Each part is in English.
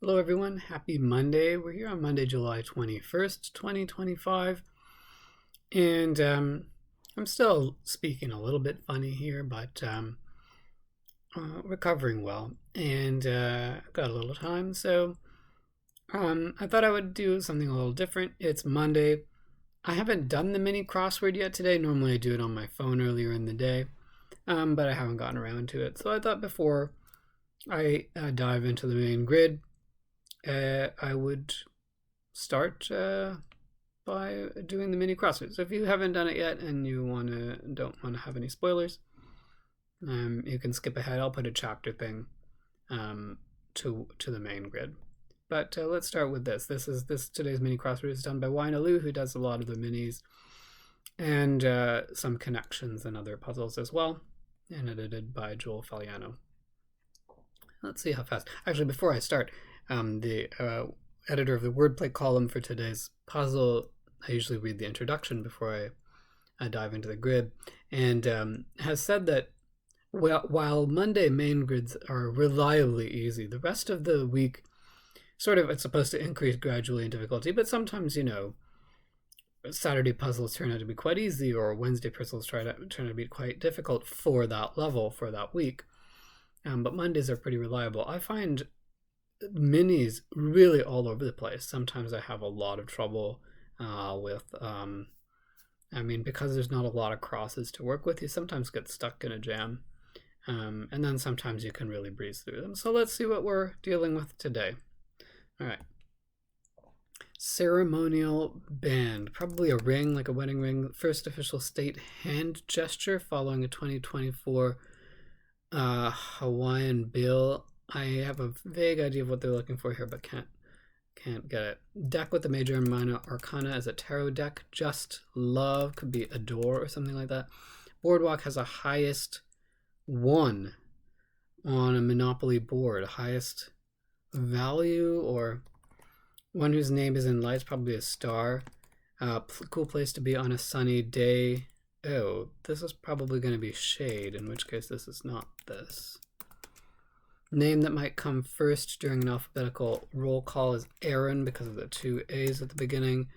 Hello everyone, happy Monday. We're here on Monday, July 21st, 2025. And I'm still speaking a little bit funny here, but recovering well. And got a little time, so I thought I would do something a little different. It's Monday. I haven't done the mini crossword yet today. Normally I do it on my phone earlier in the day, but I haven't gotten around to it. So I thought before I dive into the main grid, I would start by doing the mini crosswords. So if you haven't done it yet and you don't want to have any spoilers, you can skip ahead. I'll put a chapter thing to the main grid. But let's start with this. Today's mini crossword is done by Winalu, who does a lot of the minis and some connections and other puzzles as well, and edited by Joel Faliano. Let's see how fast. Actually, before I start, the editor of the wordplay column for today's puzzle, I usually read the introduction before I dive into the grid, and has said that while Monday main grids are reliably easy, the rest of the week it's supposed to increase gradually in difficulty, but sometimes, Saturday puzzles turn out to be quite easy, or Wednesday puzzles turn out to be quite difficult for that level, for that week. But Mondays are pretty reliable. I find minis really all over the place. Sometimes I have a lot of trouble with, because there's not a lot of crosses to work with, you sometimes get stuck in a jam. And then sometimes you can really breeze through them. So let's see what we're dealing with today. All right. Ceremonial band, probably a ring, like a wedding ring. First official state hand gesture following a 2024 Hawaiian bill. I have a vague idea of what they're looking for here, but can't get it. Deck with the major and minor arcana as a tarot deck. Just love, could be adore or something like that. Boardwalk has a highest one on a Monopoly board. Highest value, or one whose name is in lights, probably a star. Cool place to be on a sunny day. Oh, this is probably going to be shade, in which case this is not this. Name that might come first during an alphabetical roll call is Aaron, because of the two A's at the beginning.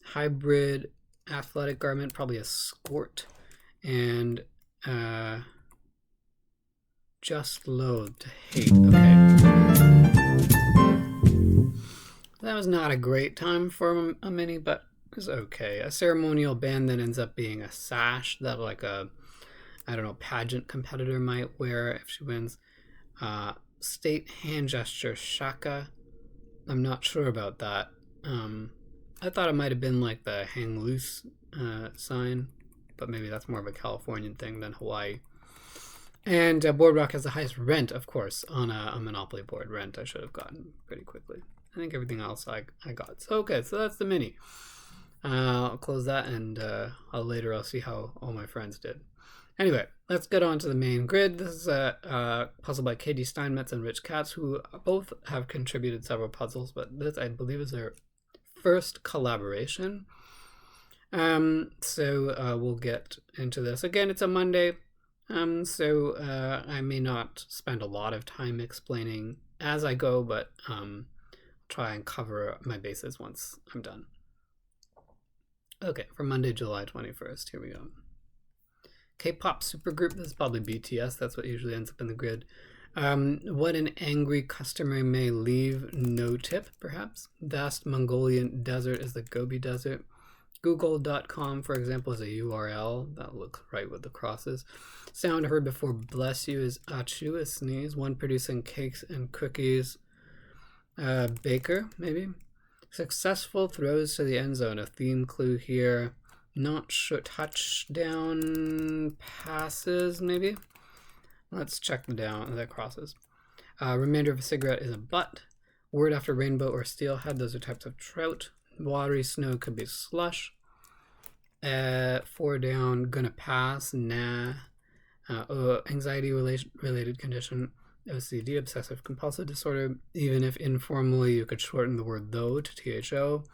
Hybrid athletic garment, probably a skort. And just loathe to hate. Okay. That was not a great time for a mini, but it was okay. A ceremonial band that ends up being a sash that pageant competitor might wear if she wins. State hand gesture, shaka. I'm not sure about that. I thought it might have been like the hang loose sign, but maybe that's more of a Californian thing than Hawaii. And Boardwalk has the highest rent, of course, on a Monopoly board. Rent I should have gotten pretty quickly. I think everything else I got. So okay, so that's the mini. I'll close that, and I'll see how all my friends did. Anyway, let's get on to the main grid. This is a puzzle by Katie Steinmetz and Rich Katz, who both have contributed several puzzles, but this, I believe, is their first collaboration. So we'll get into this. Again, it's a Monday, so I may not spend a lot of time explaining as I go, but try and cover my bases once I'm done. Okay, for Monday, July 21st, here we go. K-pop supergroup, this is probably BTS, that's what usually ends up in the grid. What an angry customer may leave, no tip, perhaps. Vast Mongolian desert is the Gobi Desert. Google.com, for example, is a URL. That looks right with the crosses. Sound heard before bless you is achu, a sneeze. One producing cakes and cookies. Baker, maybe. Successful throws to the end zone, a theme clue here. Not sure. Touchdown passes, maybe. Let's check the crosses. Remainder of a cigarette is a butt. Word after rainbow or steelhead, those are types of trout. Watery snow could be slush. 4 down, gonna pass, nah. Anxiety related condition, OCD, obsessive compulsive disorder. Even if informally, you could shorten the word though to THO.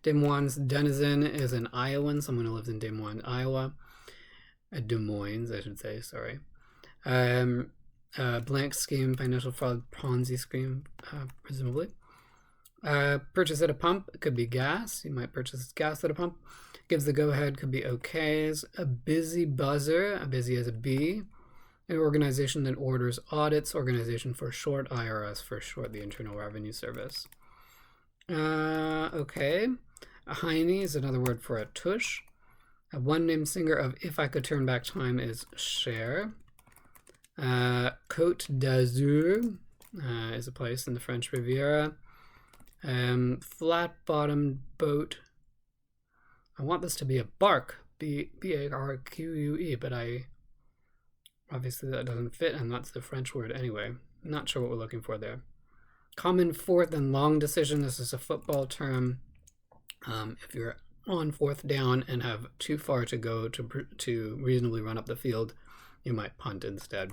Des Moines denizen is an Iowan, someone who lives in Des Moines, Iowa. Des Moines, I should say, sorry. Blank scheme, financial fraud, Ponzi scheme, presumably. Purchase at a pump could be gas. You might purchase gas at a pump. Gives the go-ahead could be okays. A busy buzzer, a busy as a bee. An organization that orders audits, organization for short, IRS for short, the Internal Revenue Service. Okay. A hiney is another word for a tush. A one-name singer of If I Could Turn Back Time is Cher. Côte d'Azur is a place in the French Riviera. Flat-bottomed boat. I want this to be a barque, B-A-R-Q-U-E, but obviously that doesn't fit, and that's the French word anyway. Not sure what we're looking for there. Common fourth and long decision. This is a football term. If you're on fourth down and have too far to go to reasonably run up the field, you might punt instead.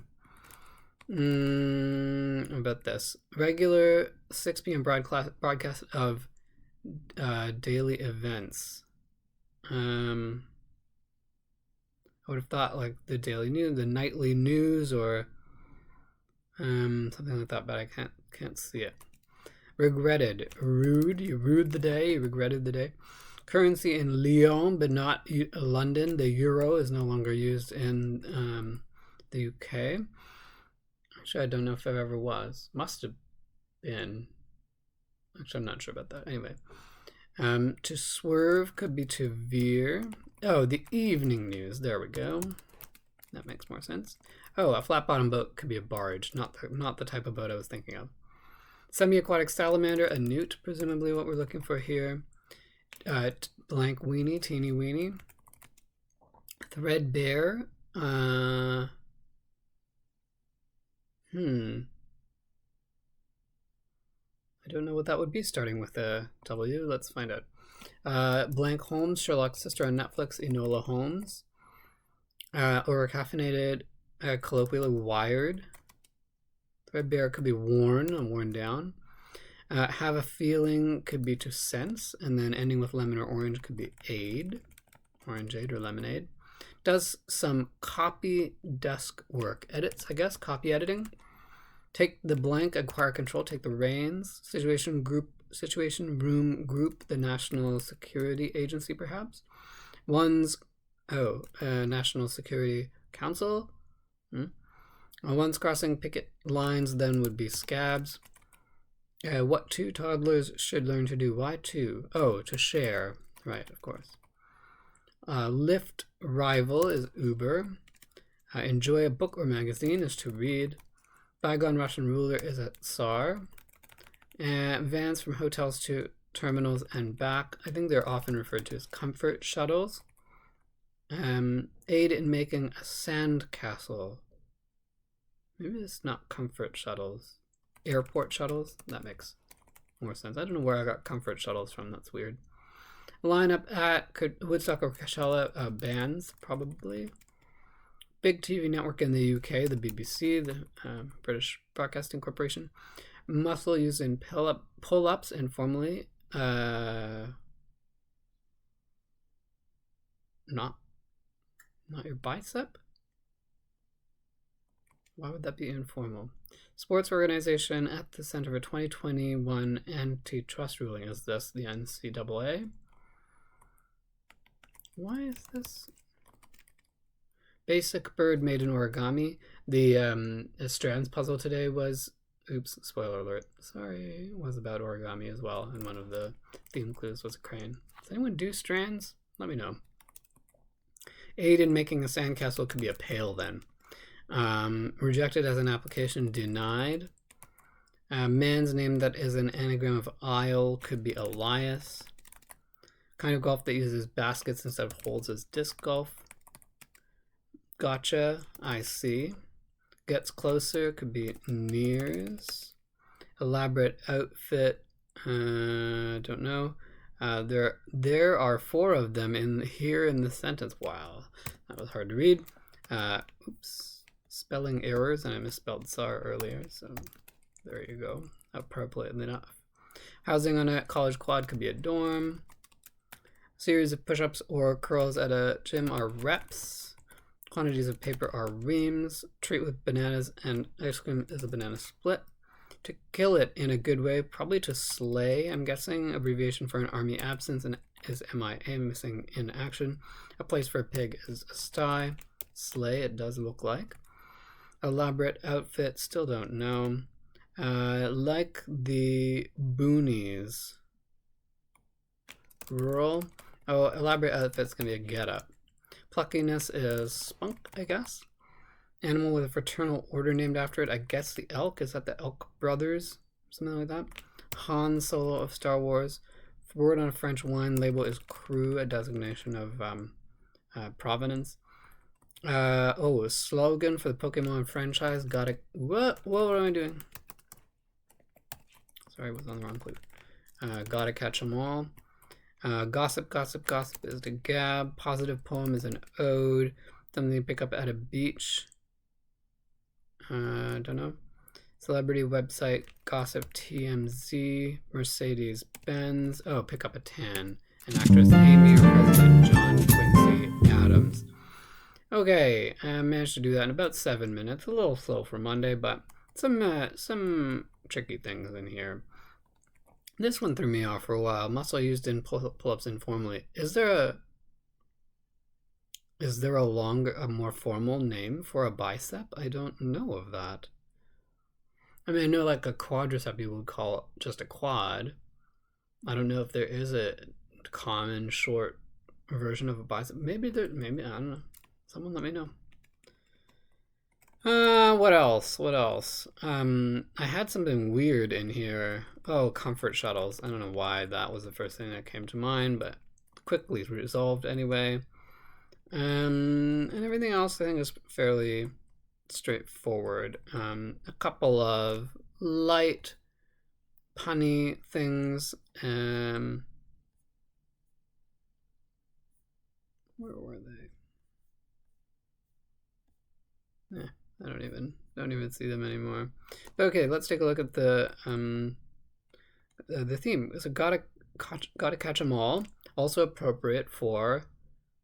About this. Regular 6 p.m. broadcast of daily events. I would have thought like the daily news, the nightly news, or something like that, but I can't see it. Regretted. Rude. You rued the day. You regretted the day. Currency in Lyon, but not London. The euro is no longer used in the UK. Actually, I don't know if there ever was. Must have been. Actually, I'm not sure about that. Anyway. To swerve could be to veer. Oh, the evening news. There we go. That makes more sense. Oh, a flat-bottom boat could be a barge, not the type of boat I was thinking of. Semi-aquatic salamander, a newt, presumably what we're looking for here. Blank weenie, teeny weenie. Threadbare. I don't know what that would be starting with a W. Let's find out. Blank Holmes, Sherlock's sister on Netflix, Enola Holmes. Or caffeinated, colloquially wired. Threadbare could be worn or worn down. Have a feeling could be to sense, and then ending with lemon or orange could be aid, orangeade or lemonade. Does some copy desk work. Edits, I guess, copy editing. Take the blank, acquire control, take the reins. Situation room group, the National Security Agency, perhaps. National Security Council. One's crossing picket lines then would be scabs. What two toddlers should learn to do? Why two? Oh, to share. Right, of course. Lyft rival is Uber. Enjoy a book or magazine is to read. Bygone Russian ruler is a Tsar. Vans from hotels to terminals and back. I think they're often referred to as comfort shuttles. Aid in making a sand castle. Maybe it's not comfort shuttles. Airport shuttles? That makes more sense. I don't know where I got comfort shuttles from. That's weird. Lineup at Woodstock or Coachella bands, probably. Big TV network in the UK, the BBC, the British Broadcasting Corporation. Muscle used in pull-ups informally. Not your bicep? Why would that be informal? Sports organization at the center of a 2021 antitrust ruling. Is this the NCAA? Why is this? Basic bird made in origami. The strands puzzle today was, oops, spoiler alert, sorry, was about origami as well, and one of the theme clues was a crane. Does anyone do strands? Let me know. Aid in making a sandcastle could be a pail then. Rejected as an application, denied. Man's name that is an anagram of Isle could be Elias. Kind of golf that uses baskets instead of holes is disc golf. Gotcha, I see. Gets closer could be nears. Elaborate outfit, don't know. There are 4 of them in the sentence. Wow, that was hard to read. Oops. Spelling errors, and I misspelled Tsar earlier, so there you go. Appropriately enough. Housing on a college quad could be a dorm. Series of push-ups or curls at a gym are reps. Quantities of paper are reams. Treat with bananas and ice cream is a banana split. To kill it in a good way, probably to slay, I'm guessing. Abbreviation for an army absence and is MIA, missing in action. A place for a pig is a sty. Slay, it does look like. Elaborate outfit, still don't know. Like the boonies. Rural. Oh, elaborate outfit's gonna be a get-up. Pluckiness is spunk, I guess. Animal with a fraternal order named after it. I guess the elk. Is that the Elk Brothers? Something like that. Han Solo of Star Wars. Word on a French wine label is cru, a designation of provenance. A slogan for the Pokemon franchise. Gotta. What am I doing? Sorry, I was on the wrong clue. Gotta catch them all. Gossip, gossip, gossip is the gab. Positive poem is an ode. Something you pick up at a beach. Don't know. Celebrity website, gossip TMZ, Mercedes Benz. Oh, pick up a tan. An actress Amy or President John Quincy Adams. Okay, I managed to do that in about 7 minutes. A little slow for Monday, but some tricky things in here. This one threw me off for a while. Muscle used in pull-ups informally. Is there a more formal name for a bicep? I don't know of that. I mean, I know like a quadricep you would call it just a quad. I don't know if there is a common short version of a bicep. Maybe I don't know. Someone let me know. What else? I had something weird in here. Oh, comfort shuttles. I don't know why that was the first thing that came to mind, but quickly resolved anyway. And everything else I think is fairly straightforward. A couple of light punny things. Where were they? I don't even see them anymore. But okay, let's take a look at the theme. So gotta catch them all. Also appropriate for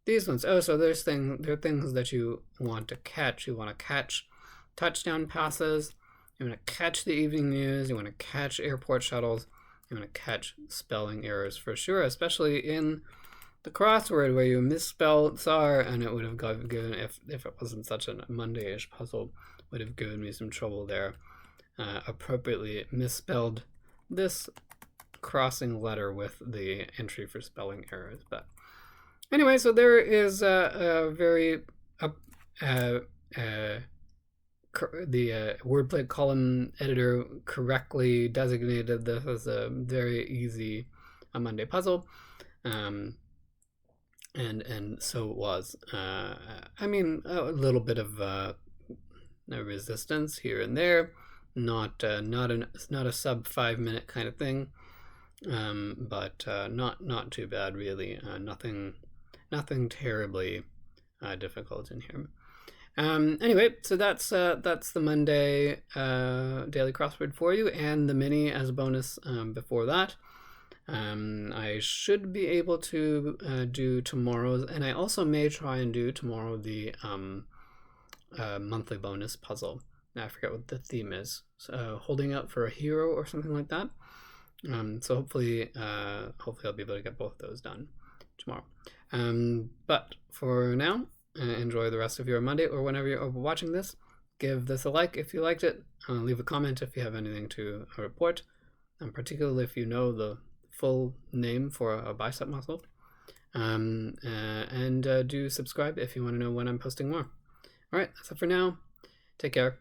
these ones. Oh, so there are things that you want to catch. You want to catch touchdown passes. You want to catch the evening news. You want to catch airport shuttles. You want to catch spelling errors for sure, especially in the crossword where you misspelled SAR, and it would have given, if it wasn't such a Monday-ish puzzle, would have given me some trouble there. Appropriately misspelled this crossing letter with the entry for spelling errors. But anyway, so there is a very the wordplay column editor correctly designated this as a very easy Monday puzzle. And so it was. I mean, a little bit of resistance here and there, not a sub 5 minute kind of thing, but not too bad really. Nothing terribly difficult in here. Anyway, so that's the Monday daily crossword for you, and the mini as a bonus before that. I should be able to do tomorrow's, and I also may try and do tomorrow the monthly bonus puzzle. Now I forget what the theme is. So holding out for a hero or something like that. So hopefully I'll be able to get both of those done tomorrow. But for now, enjoy the rest of your Monday, or whenever you're watching this. Give this a like if you liked it. Leave a comment if you have anything to report, and particularly if you know the full name for a bicep muscle. And do subscribe if you want to know when I'm posting more. All right, that's it for now. Take care.